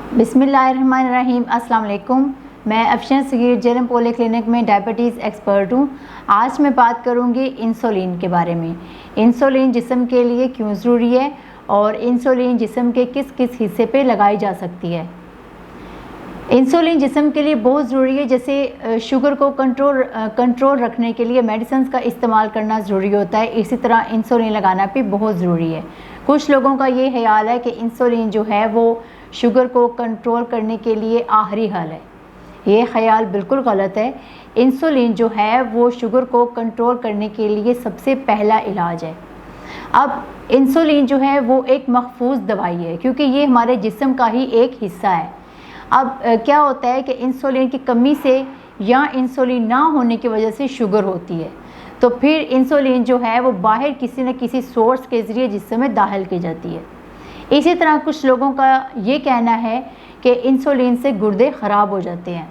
बिस्मिल्लाहिर्रहमानिर्रहीम। अस्सलाम वालेकुम। मैं अफशन सगीर जेरम पोली क्लिनिक में डायबिटीज़ एक्सपर्ट हूँ। आज मैं बात करूँगी इंसुलिन के बारे में। इंसुलिन जिस्म के लिए क्यों ज़रूरी है और इंसुलिन जिस्म के किस किस हिस्से पे लगाई जा सकती है। इंसुलिन जिस्म के लिए बहुत ज़रूरी है। जैसे शुगर को कंट्रोल रखने के लिए मेडिसिन का इस्तेमाल करना ज़रूरी होता है, इसी तरह इंसुलिन लगाना भी बहुत ज़रूरी है। कुछ लोगों का ये ख्याल है कि इंसुलिन जो है वो शुगर को कंट्रोल करने के लिए आखिरी हल है। ये ख्याल बिल्कुल गलत है। इंसुलिन जो है वो शुगर को कंट्रोल करने के लिए सबसे पहला इलाज है। अब इंसुलिन जो है वो एक महफूज दवाई है क्योंकि ये हमारे जिस्म का ही एक हिस्सा है। अब क्या होता है कि इंसुलिन की कमी से या इंसुलिन ना होने की वजह से शुगर होती है, तो फिर इंसुलिन जो है वो बाहर किसी न किसी सोर्स के ज़रिए जिस्म में दाखिल की जाती है। इसी तरह कुछ लोगों का ये कहना है कि इंसुलिन से गुर्दे ख़राब हो जाते हैं।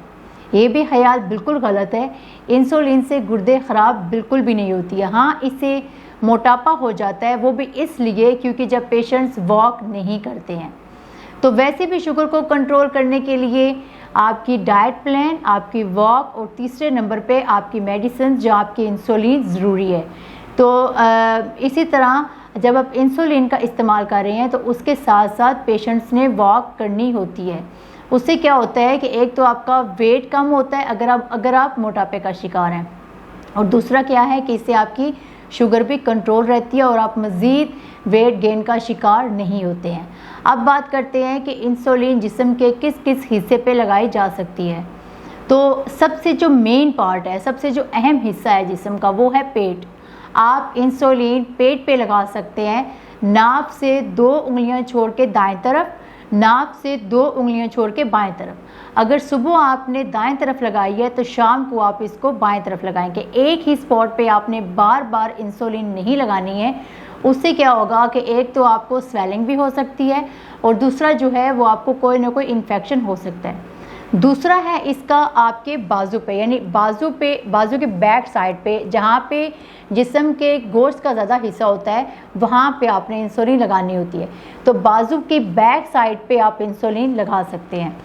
ये भी ख्याल बिल्कुल गलत है। इंसुलिन से गुर्दे ख़राब बिल्कुल भी नहीं होती है। हाँ, इससे मोटापा हो जाता है, वो भी इसलिए क्योंकि जब पेशेंट्स वॉक नहीं करते हैं। तो वैसे भी शुगर को कंट्रोल करने के लिए आपकी डाइट प्लान, आपकी वॉक और तीसरे नंबर पे आपकी मेडिसिन जो आपकी इंसुलिन ज़रूरी है। तो इसी तरह जब आप इंसुलिन का इस्तेमाल कर रहे हैं तो उसके साथ साथ पेशेंट्स ने वॉक करनी होती है। उससे क्या होता है कि एक तो आपका वेट कम होता है अगर आप मोटापे का शिकार हैं, और दूसरा क्या है कि इससे आपकी शुगर भी कंट्रोल रहती है और आप मज़ीद वेट गेन का शिकार नहीं होते हैं। अब बात करते हैं कि इंसुलिन जिस्म के किस किस हिस्से पे लगाई जा सकती है। तो सबसे जो मेन पार्ट है, सबसे जो अहम हिस्सा है जिस्म का, वो है पेट। आप इंसुलिन पेट पे लगा सकते हैं। नाक से 2 उंगलियां छोड़ के दाएं तरफ, नाक से 2 उंगलियां छोड़ के बाएं तरफ। अगर सुबह आपने दाएं तरफ लगाई है तो शाम को आप इसको बाएं तरफ लगाएंगे। एक ही स्पॉट पे आपने बार बार इंसुलिन नहीं लगानी है। उससे क्या होगा कि एक तो आपको स्वेलिंग भी हो सकती है और दूसरा जो है वो आपको कोई ना कोई इन्फेक्शन हो सकता है। दूसरा है इसका आपके बाजू पे, यानी बाजू के बैक साइड पे, जहाँ पे जिस्म के गोश्त का ज़्यादा हिस्सा होता है, वहाँ पे आपने इंसुलिन लगानी होती है। तो बाजू की बैक साइड पे आप इंसुलिन लगा सकते हैं।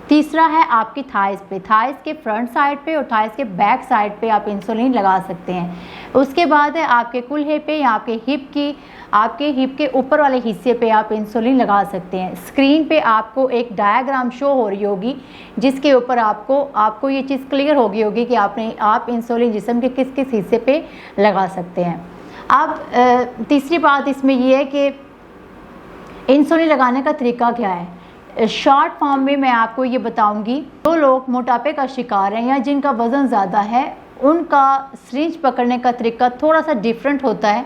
तीसरा है आपकी थाइस पे, थाइस के फ्रंट साइड पे और थाइस के बैक साइड पे आप इंसुलिन लगा सकते हैं। उसके बाद है आपके कुल्हे पे या आपके हिप के ऊपर वाले हिस्से पे आप इंसुलिन लगा सकते हैं। स्क्रीन पे आपको एक डायग्राम शो हो रही होगी जिसके ऊपर आपको ये चीज़ क्लियर हो गई होगी कि आप इंसुलिन जिस्म के किस किस हिस्से पे लगा सकते हैं। अब तीसरी बात इसमें यह है कि इंसुलिन लगाने का तरीका क्या है। शॉर्ट फॉर्म में मैं आपको ये बताऊंगी। जो लोग मोटापे का शिकार हैं या जिनका वज़न ज़्यादा है, उनका सिरिंज पकड़ने का तरीका थोड़ा सा डिफरेंट होता है,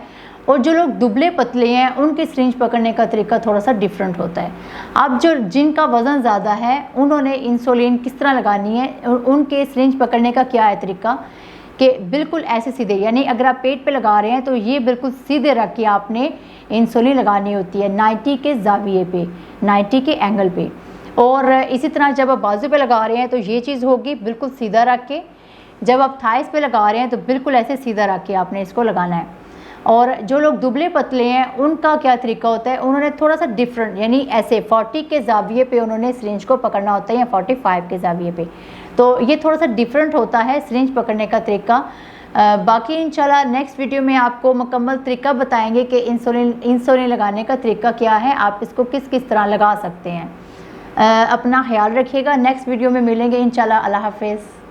और जो लोग दुबले पतले हैं उनकी सिरिंज पकड़ने का तरीका थोड़ा सा डिफरेंट होता है। अब जिनका वज़न ज़्यादा है उन्होंने इंसुलिन किस तरह लगानी है, उनके सिरिंज पकड़ने का क्या है तरीका, कि बिल्कुल ऐसे सीधे, यानी अगर आप पेट पे लगा रहे हैं तो ये बिल्कुल सीधे रख के आपने इंसुलिन लगानी होती है 90 के ज़ाविये पे, 90 के एंगल पे। और इसी तरह जब आप बाजू पे लगा रहे हैं तो ये चीज़ होगी बिल्कुल सीधा रख के। जब आप थाइस पे लगा रहे हैं तो बिल्कुल ऐसे सीधा रख के आपने इसको लगाना है। और जो लोग दुबले पतले हैं उनका क्या तरीका होता है, उन्होंने थोड़ा सा डिफरेंट, यानी ऐसे 40 के ज़ाविये पे उन्होंने सिरिंज को पकड़ना होता है या 45 के ज़ाविये पे। तो ये थोड़ा सा डिफरेंट होता है सिरिंज पकड़ने का तरीका। बाकी इंशाल्लाह नेक्स्ट वीडियो में आपको मुकम्मल तरीका बताएंगे कि इंसुलिन लगाने का तरीका क्या है, आप इसको किस किस तरह लगा सकते हैं। अपना ख्याल रखिएगा। नेक्स्ट वीडियो में मिलेंगे इंशाल्लाह। अल्लाह हाफ़िज़।